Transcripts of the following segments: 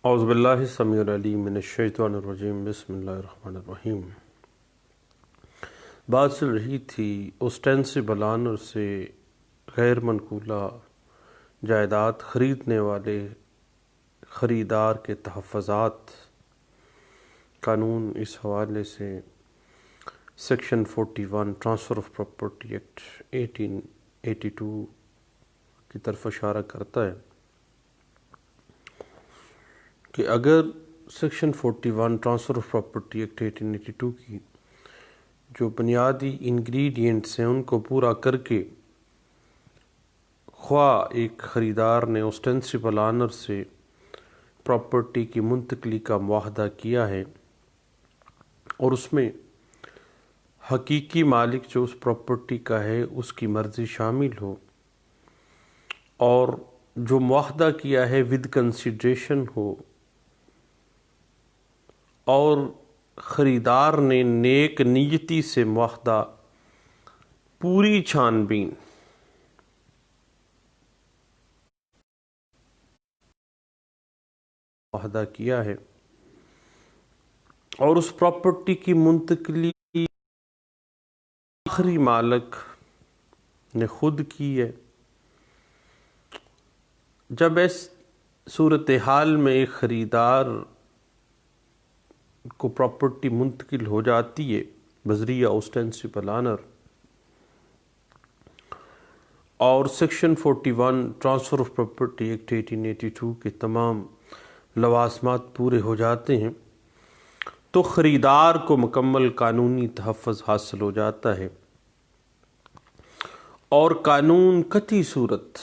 اعوذ باللہ السمیع العلیم من الشیطان الرجیم بسم اللہ الرحمن الرحیم۔ بات چل رہی تھی اوسٹینسبل آنر سے غیر منقولہ جائیداد خریدنے والے خریدار کے تحفظات۔ قانون اس حوالے سے section 41 transfer of property act 1882 کی طرف اشارہ کرتا ہے کہ اگر section 41 transfer of property act 1882 کی جو بنیادی انگریڈینٹس ہیں ان کو پورا کر کے خواہ ایک خریدار نے اوسٹینسبل آنر سے پراپرٹی کی منتقلی کا معاہدہ کیا ہے اور اس میں حقیقی مالک جو اس پراپرٹی کا ہے اس کی مرضی شامل ہو، اور جو معاہدہ کیا ہے ود کنسیڈریشن ہو، اور خریدار نے نیک نیتی سے معاہدہ پوری چھان بین معاہدہ کیا ہے اور اس پراپرٹی کی منتقلی آخری مالک نے خود کی ہے۔ جب اس صورتحال میں ایک خریدار کو پراپرٹی منتقل ہو جاتی ہے بذریعہ اوسٹینسبل آنر، اور section 41 transfer of property act 1882 کے تمام لوازمات پورے ہو جاتے ہیں، تو خریدار کو مکمل قانونی تحفظ حاصل ہو جاتا ہے اور قانون قطعی صورت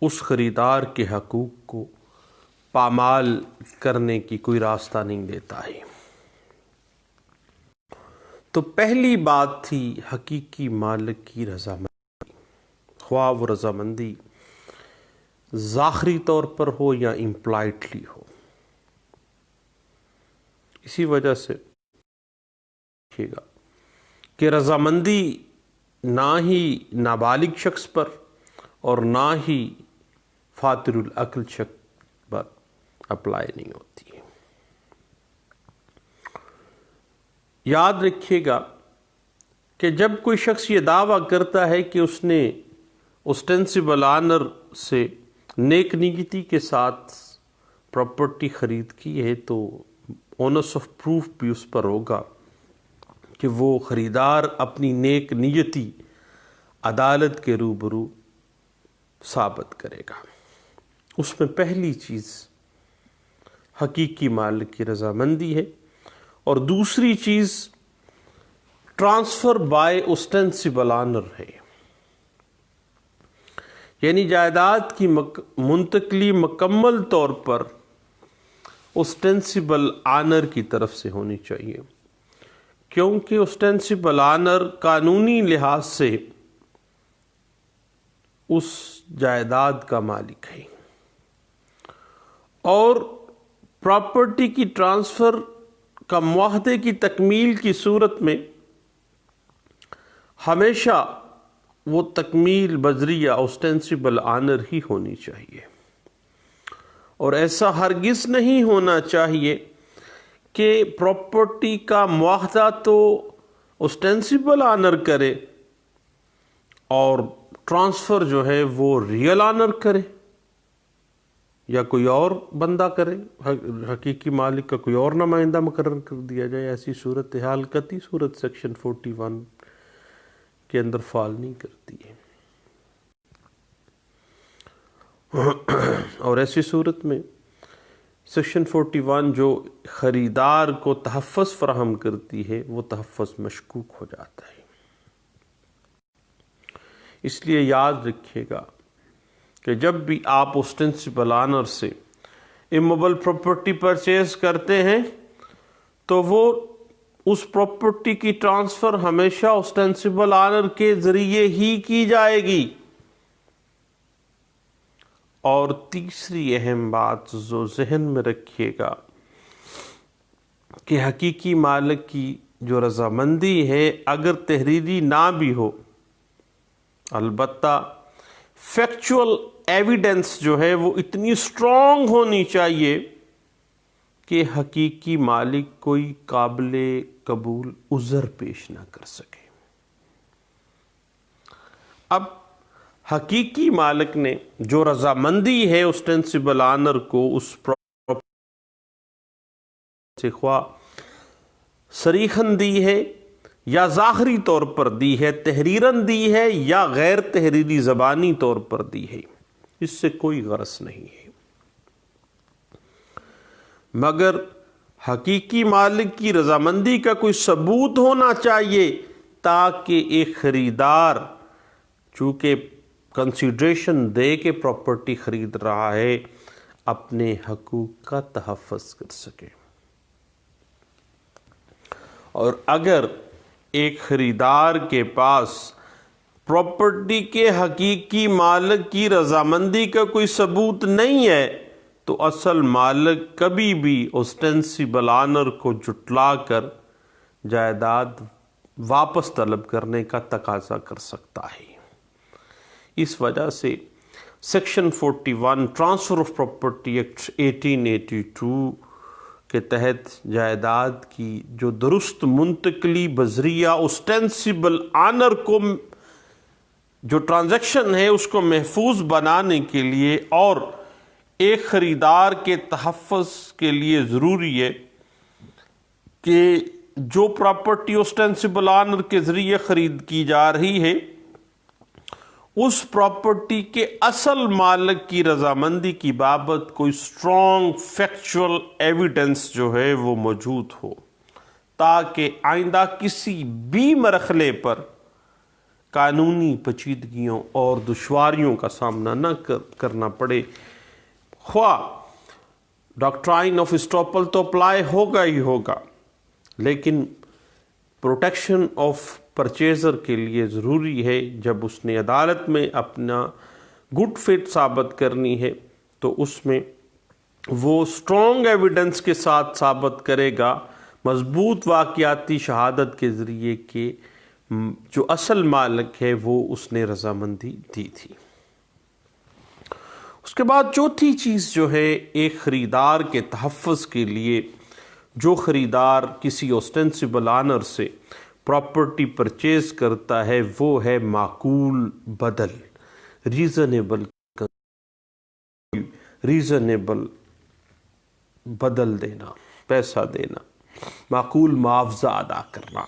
اس خریدار کے حقوق کو پامال کرنے کی کوئی راستہ نہیں دیتا ہے۔ تو پہلی بات تھی حقیقی مالک کی رضامندی، خواہ وہ رضامندی ظاہری طور پر ہو یا امپلائٹلی ہو۔ اسی وجہ سے دیکھیے گا کہ رضامندی نہ ہی نابالغ شخص پر اور نہ ہی فاطر العقل شخص پر اپلائی نہیں ہوتی ہے۔ یاد رکھیے گا کہ جب کوئی شخص یہ دعویٰ کرتا ہے کہ اس نے اوسٹینسبل آنر سے نیک نیتی کے ساتھ پراپرٹی خرید کی ہے تو اونس آف پروف بھی اس پر ہوگا کہ وہ خریدار اپنی نیک نیتی عدالت کے روبرو ثابت کرے گا۔ اس میں پہلی چیز حقیقی مالک کی رضامندی ہے، اور دوسری چیز ٹرانسفر بائی اوسٹینسبل آنر ہے، یعنی جائیداد کی منتقلی مکمل طور پر اوسٹینسبل آنر کی طرف سے ہونی چاہیے، کیونکہ اوسٹینسبل آنر قانونی لحاظ سے اس جائیداد کا مالک ہے، اور پراپرٹی کی ٹرانسفر کا معاہدے کی تکمیل کی صورت میں ہمیشہ وہ تکمیل بذریعہ اوسٹینسبل آنر ہی ہونی چاہیے، اور ایسا ہرگز نہیں ہونا چاہیے کہ پراپرٹی کا معاہدہ تو اوسٹینسبل آنر کرے اور ٹرانسفر جو ہے وہ ریئل آنر کرے یا کوئی اور بندہ کرے، حقیقی مالک کا کوئی اور نمائندہ مقرر کر دیا جائے۔ ایسی صورتحال قطعی صورت سیکشن 41 کے اندر فال نہیں کرتی ہے، اور ایسی صورت میں سیکشن 41 جو خریدار کو تحفظ فراہم کرتی ہے وہ تحفظ مشکوک ہو جاتا ہے۔ اس لیے یاد رکھیے گا کہ جب بھی آپ اوسٹینسبل آنر سے اموبل پراپرٹی پرچیز کرتے ہیں تو وہ اس پراپرٹی کی ٹرانسفر ہمیشہ اوسٹینسبل آنر کے ذریعے ہی کی جائے گی۔ اور تیسری اہم بات جو ذہن میں رکھیے گا کہ حقیقی مالک کی جو رضامندی ہے اگر تحریری نہ بھی ہو، البتہ فیکچول ایویڈنس جو ہے وہ اتنی اسٹرانگ ہونی چاہیے کہ حقیقی مالک کوئی قابل قبول عذر پیش نہ کر سکے۔ اب حقیقی مالک نے جو رضامندی ہے اوسٹینسبل آنر کو اس سے خواہ صریحاً دی ہے یا ظاہری طور پر دی ہے، تحریراً دی ہے یا غیر تحریری زبانی طور پر دی ہے، اس سے کوئی غرض نہیں ہے، مگر حقیقی مالک کی رضامندی کا کوئی ثبوت ہونا چاہیے تاکہ ایک خریدار چونکہ کنسیڈریشن دے کے پراپرٹی خرید رہا ہے اپنے حقوق کا تحفظ کر سکے۔ اور اگر ایک خریدار کے پاس پراپرٹی کے حقیقی مالک کی رضامندی کا کوئی ثبوت نہیں ہے تو اصل مالک کبھی بھی اوسٹینسبل آنر کو جھٹلا کر جائیداد واپس طلب کرنے کا تقاضا کر سکتا ہے۔ اس وجہ سے section 41 transfer of property act 1882 کے تحت جائیداد کی جو درست منتقلی بذریعہ اوسٹینسبل آنر کو جو ٹرانزیکشن ہے اس کو محفوظ بنانے کے لیے اور ایک خریدار کے تحفظ کے لیے ضروری ہے کہ جو پراپرٹی اوسٹینسبل آنر کے ذریعے خرید کی جا رہی ہے اس پراپرٹی کے اصل مالک کی رضامندی کی بابت کوئی اسٹرانگ فیکچول ایویڈنس جو ہے وہ موجود ہو تاکہ آئندہ کسی بھی مرحلے پر قانونی پیچیدگیوں اور دشواریوں کا سامنا نہ کرنا پڑے۔ خواہ ڈاکٹرائن آف اسٹاپل تو اپلائی ہوگا ہی ہوگا، لیکن پروٹیکشن آف پرچیزر کے لیے ضروری ہے جب اس نے عدالت میں اپنا گڈ فیتھ ثابت کرنی ہے تو اس میں وہ اسٹرانگ ایویڈنس کے ساتھ ثابت کرے گا، مضبوط واقعاتی شہادت کے ذریعے کہ جو اصل مالک ہے وہ اس نے رضامندی دی تھی۔ اس کے بعد چوتھی چیز جو ہے ایک خریدار کے تحفظ کے لیے جو خریدار کسی اوسٹینسبل آنر سے پراپرٹی پرچیز کرتا ہے وہ ہے معقول بدل، ریزنیبل بدل دینا، پیسہ دینا، معقول معاوضہ ادا کرنا۔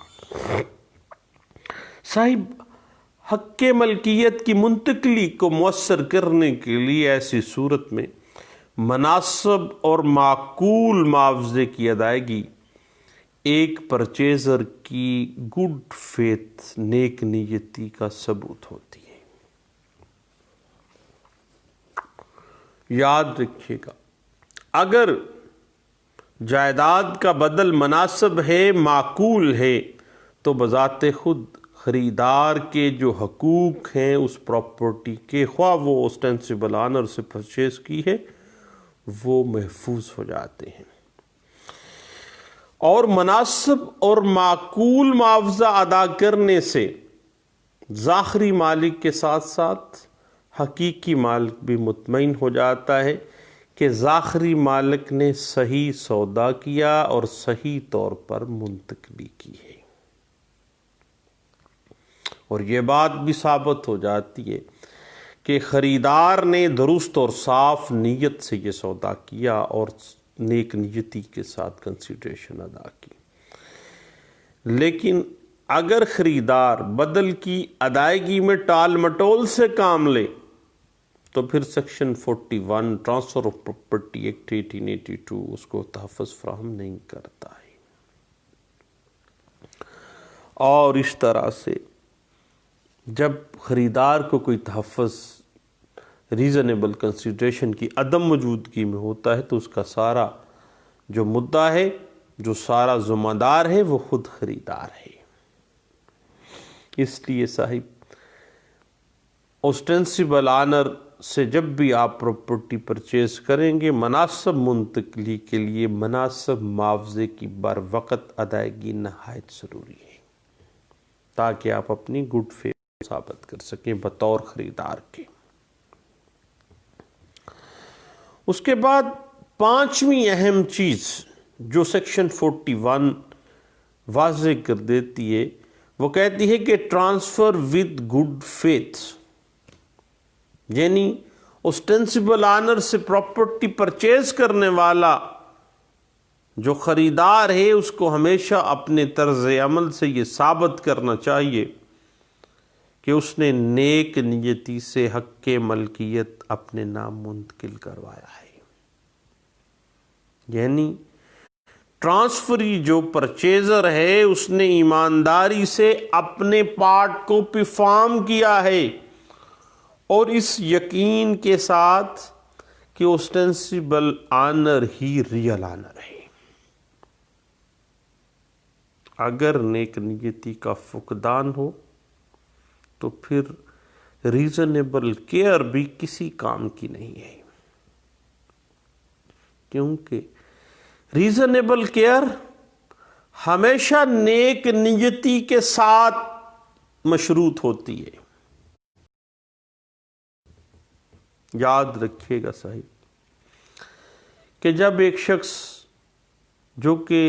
صاحب حق ملکیت کی منتقلی کو مؤثر کرنے کے لیے ایسی صورت میں مناسب اور معقول معاوضے کی ادائیگی ایک پرچیزر کی گڈ فیتھ نیک نیتی کا ثبوت ہوتی ہے۔ یاد رکھیے گا، اگر جائیداد کا بدل مناسب ہے، معقول ہے، تو بذات خود خریدار کے جو حقوق ہیں اس پراپرٹی کے، خواہ وہ اوسٹینسبل آنر سے پرچیز کی ہے، وہ محفوظ ہو جاتے ہیں۔ اور مناسب اور معقول معاوضہ ادا کرنے سے ظاہری مالک کے ساتھ ساتھ حقیقی مالک بھی مطمئن ہو جاتا ہے کہ ظاہری مالک نے صحیح سودا کیا اور صحیح طور پر منتقلی کی ہے، اور یہ بات بھی ثابت ہو جاتی ہے کہ خریدار نے درست اور صاف نیت سے یہ سودا کیا اور نیک نیتی کے ساتھ کنسیڈریشن ادا کی۔ لیکن اگر خریدار بدل کی ادائیگی میں ٹال مٹول سے کام لے تو پھر section 41 transfer of property act 1882 اس کو تحفظ فراہم نہیں کرتا ہے۔ اور اس طرح سے جب خریدار کو کوئی تحفظ ریزنیبل کنسیڈریشن کی عدم موجودگی میں ہوتا ہے تو اس کا سارا جو مدعا ہے، جو سارا ذمہ دار ہے، وہ خود خریدار ہے۔ اس لیے صاحب اوسٹینسبل آنر سے جب بھی آپ پراپرٹی پرچیز کریں گے، مناسب منتقلی کے لیے مناسب معاوضے کی بر وقت ادائیگی نہایت ضروری ہے تاکہ آپ اپنی گڈ فیتھ ثابت کر سکیں بطور خریدار کے۔ اس کے بعد پانچویں اہم چیز جو سیکشن 41 واضح کر دیتی ہے، وہ کہتی ہے کہ ٹرانسفر ود گڈ فیتھ، یعنی اوسٹینسبل آنر سے پراپرٹی پرچیز کرنے والا جو خریدار ہے اس کو ہمیشہ اپنے طرز عمل سے یہ ثابت کرنا چاہیے کہ اس نے نیک نیتی سے حق ملکیت اپنے نام منتقل کروایا ہے. یعنی ٹرانسفری جو پرچیزر ہے اس نے ایمانداری سے اپنے پارٹ کو پرفارم کیا ہے، اور اس یقین کے ساتھ کہ اوسٹینسبل آنر ہی ریئل آنر ہے. اگر نیک نیتی کا فقدان ہو تو پھر ریزنیبل کیئر بھی کسی کام کی نہیں ہے، کیونکہ ریزنیبل کیئر ہمیشہ نیک نیتی کے ساتھ مشروط ہوتی ہے. یاد رکھیے گا صاحب کہ جب ایک شخص جو کہ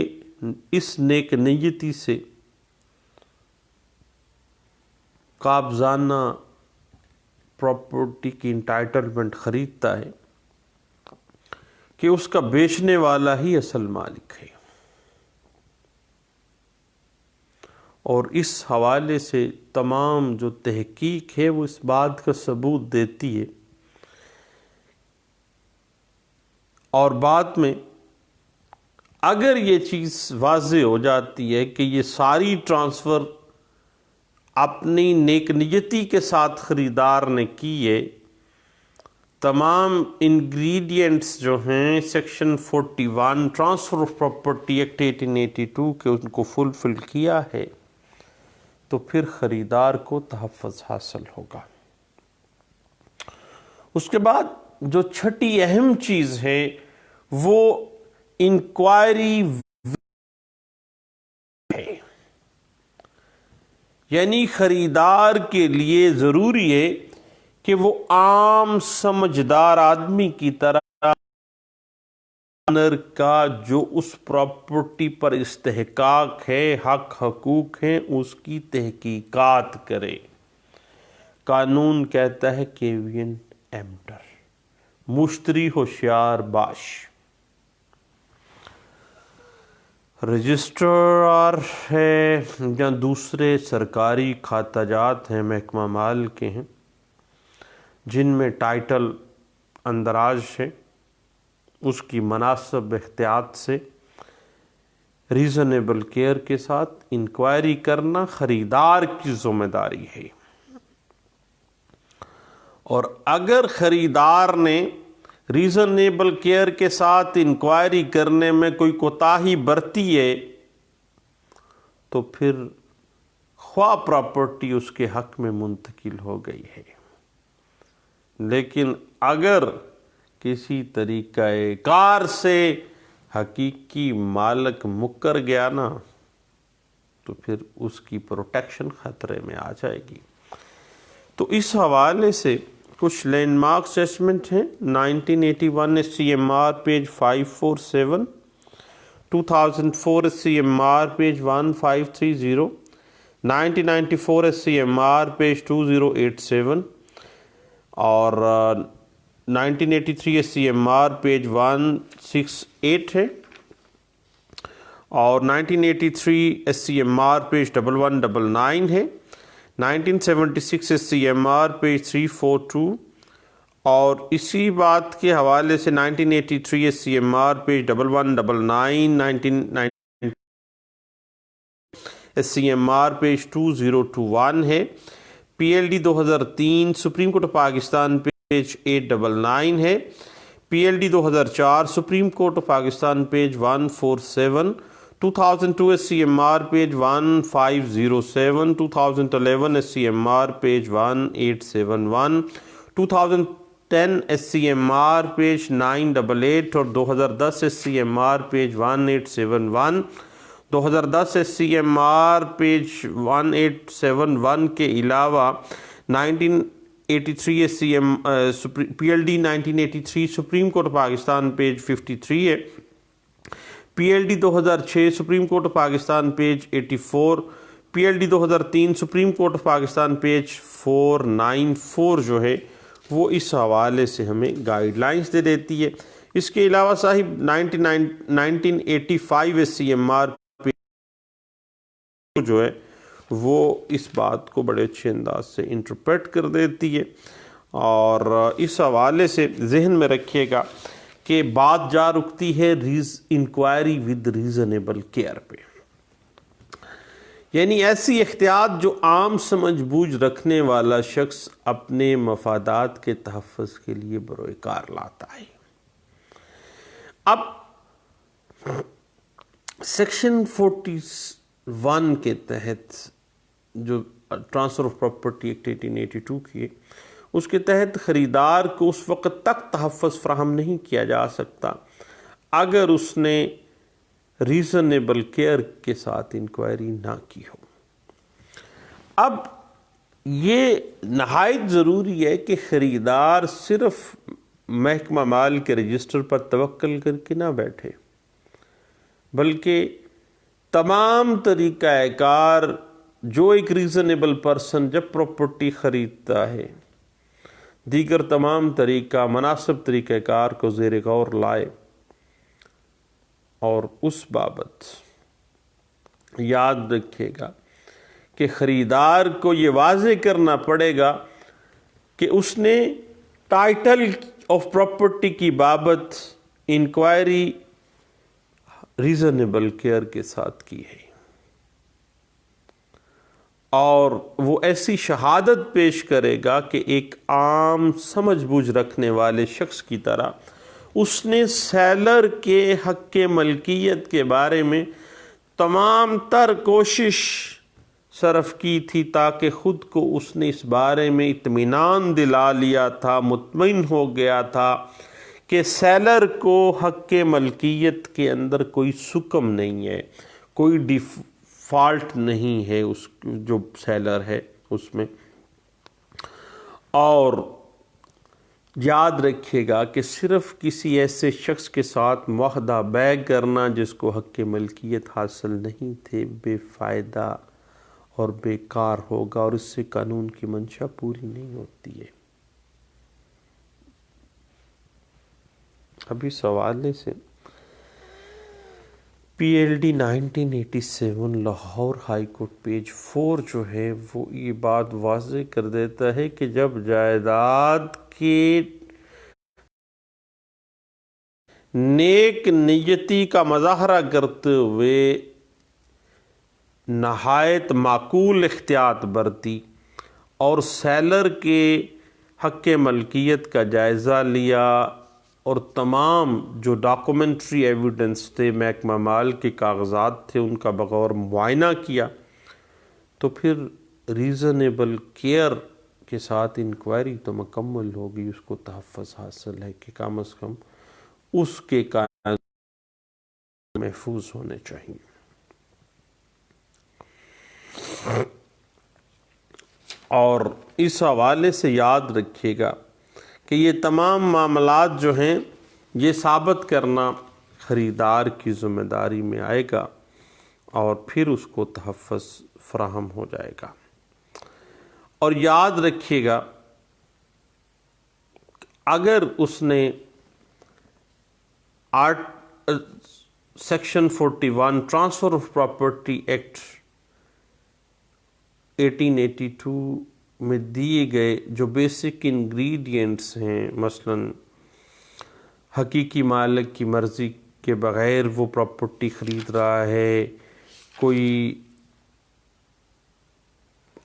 اس نیک نیتی سے قابضانہ پراپرٹی کی انٹائٹلمنٹ خریدتا ہے کہ اس کا بیچنے والا ہی اصل مالک ہے، اور اس حوالے سے تمام جو تحقیق ہے وہ اس بات کا ثبوت دیتی ہے، اور بعد میں اگر یہ چیز واضح ہو جاتی ہے کہ یہ ساری ٹرانسفر اپنی نیک نیتی کے ساتھ خریدار نے کی ہے، تمام انگریڈینٹس جو ہیں section 41 transfer of property act 1882 کے ان کو فلفل کیا ہے، تو پھر خریدار کو تحفظ حاصل ہوگا. اس کے بعد جو چھٹی اہم چیز ہے وہ انکوائری ہے، یعنی خریدار کے لیے ضروری ہے کہ وہ عام سمجھدار آدمی کی طرح آنر کا جو اس پراپرٹی پر استحقاق ہے، حق حقوق ہیں، اس کی تحقیقات کرے. قانون کہتا ہے کیوین ایمٹر، مشتری ہوشیار باش. رجسٹرار ہے یا دوسرے سرکاری کھاتہ جات ہیں، محکمہ مال کے ہیں، جن میں ٹائٹل اندراج ہے، اس کی مناسب احتیاط سے ریزنیبل کیئر کے ساتھ انکوائری کرنا خریدار کی ذمہ داری ہے. اور اگر خریدار نے ریزنیبل کیئر کے ساتھ انکوائری کرنے میں کوئی کوتاہی برتی ہے تو پھر خواہ پراپرٹی اس کے حق میں منتقل ہو گئی ہے، لیکن اگر کسی طریقہ کار سے حقیقی مالک مکر گیا نا تو پھر اس کی پروٹیکشن خطرے میں آ جائے گی. تو اس حوالے سے کچھ لینڈ مارک اسیسمنٹ ہیں. 1981 SCMR page 547، 2004 SCMR page 1530، 1994 SCMR page 2087 اور 1983 SCMR پیج 168 ہے، اور 1983 SCMR پیج 1199 ہے، 1976 SCMR پیج 342، اور اسی بات کے حوالے سے 1983 SCMR پیج 1199، 1990 SCMR پیج 2021 ہے. PLD 2003 supreme Court of Pakistan page 899 ہے. PLD 2004 supreme Court of Pakistan page 147، 2002 SCMR page 1507، 2011 SCMR page 1871، 2010 SCMR page 988 اور 2010 SCMR پیج 1871. 2010 SCMR پیج 1871 کے علاوہ 83 SCM PLD 1983 supreme court Pakistan page 53 ہے. PLD 2006 supreme court Pakistan page 84. PLD 2003 supreme court Pakistan page 494 جو ہے وہ اس حوالے سے ہمیں گائیڈ لائنز دے دیتی ہے. اس کے علاوہ صاحب 1985 SCMR جو ہے وہ اس بات کو بڑے اچھے انداز سے انٹرپریٹ کر دیتی ہے، اور اس حوالے سے ذہن میں رکھیے گا کہ بات جا رکتی ہے انکوائری ود ریزنیبل کیئر پہ، یعنی ایسی احتیاط جو عام سمجھ بوجھ رکھنے والا شخص اپنے مفادات کے تحفظ کے لیے بروئے کار لاتا ہے. اب سیکشن 41 کے تحت جو ٹرانسفر آف پراپرٹی ایکٹ 1882 کی ہے، اس کے تحت خریدار کو اس وقت تک تحفظ فراہم نہیں کیا جا سکتا اگر اس نے ریزنیبل کیئر کے ساتھ انکوائری نہ کی ہو. اب یہ نہایت ضروری ہے کہ خریدار صرف محکمہ مال کے رجسٹر پر توکل کر کے نہ بیٹھے، بلکہ تمام طریقہ کار جو ایک ریزنیبل پرسن جب پراپرٹی خریدتا ہے، دیگر تمام مناسب طریقہ کار کو زیر غور لائے، اور اس بابت یاد رکھے گا کہ خریدار کو یہ واضح کرنا پڑے گا کہ اس نے ٹائٹل آف پراپرٹی کی بابت انکوائری ریزنیبل کیئر کے ساتھ کی ہے، اور وہ ایسی شہادت پیش کرے گا کہ ایک عام سمجھ بوجھ رکھنے والے شخص کی طرح اس نے سیلر کے حق ملکیت کے بارے میں تمام تر کوشش صرف کی تھی، تاکہ خود کو اس نے اس بارے میں اطمینان دلا لیا تھا، مطمئن ہو گیا تھا کہ سیلر کو حق ملکیت کے اندر کوئی سکم نہیں ہے، کوئی ڈیفالٹ نہیں ہے اس جو سیلر ہے اس میں. اور یاد رکھیے گا کہ صرف کسی ایسے شخص کے ساتھ معاہدہ بیع کرنا جس کو حق ملکیت حاصل نہیں تھے بے فائدہ اور بیکار ہوگا، اور اس سے قانون کی منشا پوری نہیں ہوتی ہے. ابھی سوالے سے PLD 1987 Lahore high court page 4 جو ہے وہ یہ بات واضح کر دیتا ہے کہ جب جائیداد کے نیک نیتی کا مظاہرہ کرتے ہوئے نہایت معقول احتیاط برتی اور سیلر کے حق ملکیت کا جائزہ لیا اور تمام جو ڈاکومنٹری ایویڈنس تھے، محکمہ مال کے کاغذات تھے، ان کا بغور معائنہ کیا، تو پھر ریزنیبل کیئر کے ساتھ انکوائری تو مکمل ہوگی، اس کو تحفظ حاصل ہے کہ کم از کم اس کے کائنات محفوظ ہونے چاہیے. اور اس حوالے سے یاد رکھیے گا کہ یہ تمام معاملات جو ہیں یہ ثابت کرنا خریدار کی ذمہ داری میں آئے گا، اور پھر اس کو تحفظ فراہم ہو جائے گا. اور یاد رکھیے گا اگر اس نے section 41 transfer of property act 1882 میں دیے گئے جو بیسک انگریڈینٹس ہیں، مثلا حقیقی مالک کی مرضی کے بغیر وہ پراپرٹی خرید رہا ہے، کوئی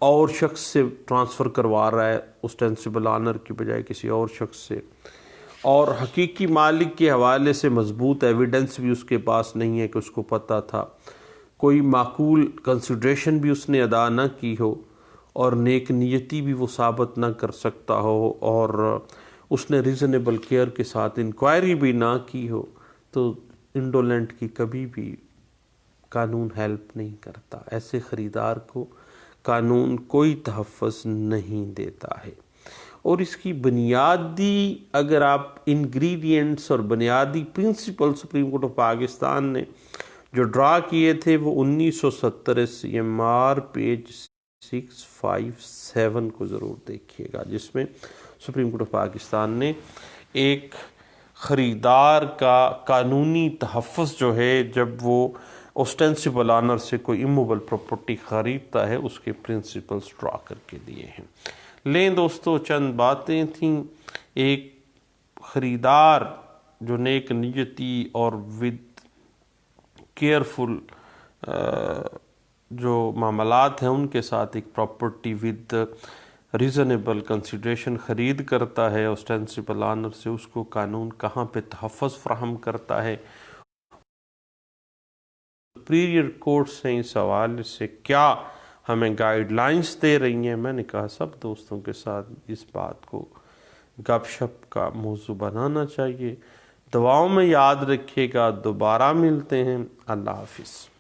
اور شخص سے ٹرانسفر کروا رہا ہے اسٹینسبل آنر کی بجائے کسی اور شخص سے، اور حقیقی مالک کے حوالے سے مضبوط ایویڈنس بھی اس کے پاس نہیں ہے کہ اس کو پتہ تھا، کوئی معقول کنسیڈریشن بھی اس نے ادا نہ کی ہو، اور نیک نیتی بھی وہ ثابت نہ کر سکتا ہو، اور اس نے ریزنیبل کیئر کے ساتھ انکوائری بھی نہ کی ہو، تو انڈولنٹ کی کبھی بھی قانون ہیلپ نہیں کرتا. ایسے خریدار کو قانون کوئی تحفظ نہیں دیتا ہے. اور اس کی بنیادی اگر آپ انگریڈینٹس اور بنیادی principle Supreme Court of Pakistan نے جو ڈرا کیے تھے وہ 1970 CMR پیج 657 کو ضرور دیکھیے گا، جس میں سپریم کورٹ آف پاکستان نے ایک خریدار کا قانونی تحفظ جو ہے جب وہ اوسٹینسبل آنر سے کوئی اموبل پراپرٹی خریدتا ہے اس کے پرنسپلز ڈرا کر کے دیے ہیں۔ لیں دوستو، چند باتیں تھیں۔ ایک خریدار جو نیک نیتی اور ود کیئرفل جو معاملات ہیں ان کے ساتھ ایک پراپرٹی ود ریزنیبل کنسیڈریشن خرید کرتا ہے اوسٹینسبل آنر سے، اس کو قانون کہاں پہ تحفظ فراہم کرتا ہے، سپیریئر کورٹس ہیں اس حوالے سے کیا ہمیں گائیڈ لائنز دے رہی ہیں۔ میں نے کہا سب دوستوں کے ساتھ اس بات کو گپ شپ کا موضوع بنانا چاہیے۔ دعاؤں میں یاد رکھیے گا، دوبارہ ملتے ہیں، اللہ حافظ۔